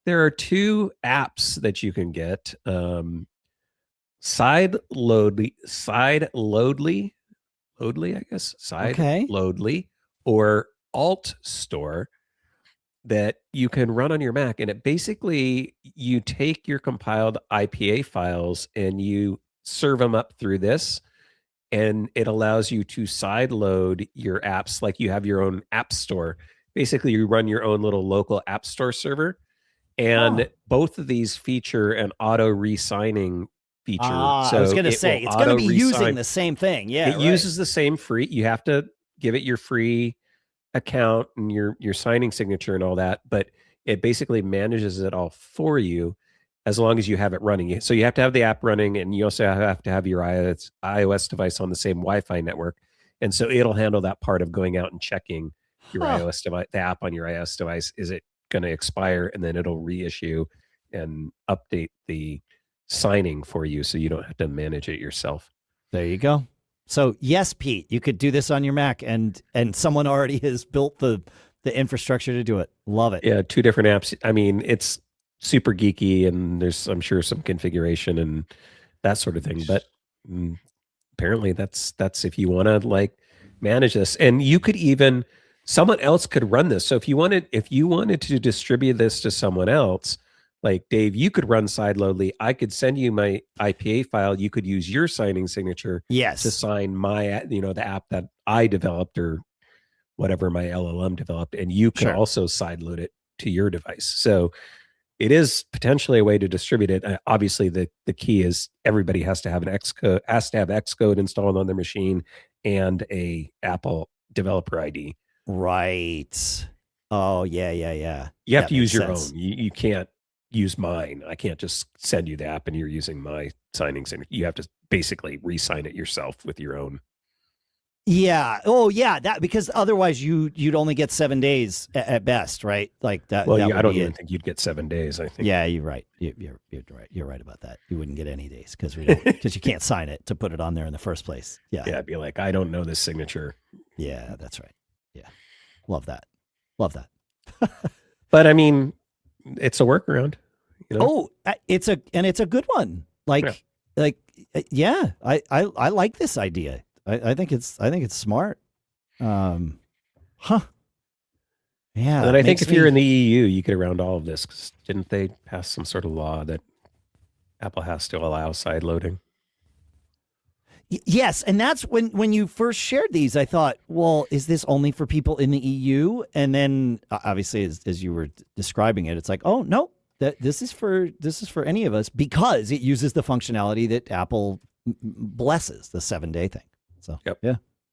there are two apps that you can get. Loadly, I guess, Okay. Sideloadly or AltStore that you can run on your Mac. And it basically, you take your compiled IPA files and you serve them up through this. And it allows you to sideload your apps like you have your own app store. Basically, you run your own little local app store server. And both of these feature an auto re-signing feature. I was So going to it will say, it's going to auto be using re-sign. the same thing. Yeah, It uses the same free. You have to give it your free account and your signing signature and all that, but it basically manages it all for you as long as you have it running. So you have to have the app running, and you also have to have your iOS device on the same Wi-Fi network. And so it'll handle that part of going out and checking your iOS device, the app on your iOS device. Is it going to expire? And then it'll reissue and update the signing for you, so you don't have to manage it yourself. There you go. So yes, Pete, you could do this on your Mac, and someone already has built the infrastructure to do it. Love it. Yeah, two different apps. I mean, it's super geeky, and there's, I'm sure, some configuration and that sort of thing. But apparently, that's if you want to like manage this, and you could even, someone else could run this. So if you wanted to distribute this to someone else, like Dave, you could run Sideloadly. I could send you my IPA file. You could use your signing signature to sign my, the app that I developed or whatever my LLM developed, and you can also sideload it to your device. So it is potentially a way to distribute it. Obviously, the key is everybody has to have Xcode installed on their machine and a Apple developer ID. Right. Oh yeah. You have to use your own. You can't use mine. I can't just send you the app and you're using my signing signature. You have to basically re-sign it yourself with your own. Yeah. Oh, yeah. That, because otherwise you'd only get 7 days at best, right? Like that. Well, that I don't even think you'd get 7 days. I think. Yeah, you're right. You're right. You're right about that. You wouldn't get any days because you can't sign it to put it on there in the first place. Yeah. Yeah. I'd be like, I don't know this signature. Yeah, that's right. Yeah. Love that. Love that. But I mean, it's a workaround. Oh, it's a good one. I like this idea. I think it's smart. Yeah. And I think if you're in the EU, you could round all of this. 'Cause didn't they pass some sort of law that Apple has to allow side loading? Yes, and that's when you first shared these, I thought, well, is this only for people in the EU? And then obviously, as you were describing it, it's like, oh no, this is for any of us because it uses the functionality that Apple blesses, the 7-day thing. So yep. Yeah,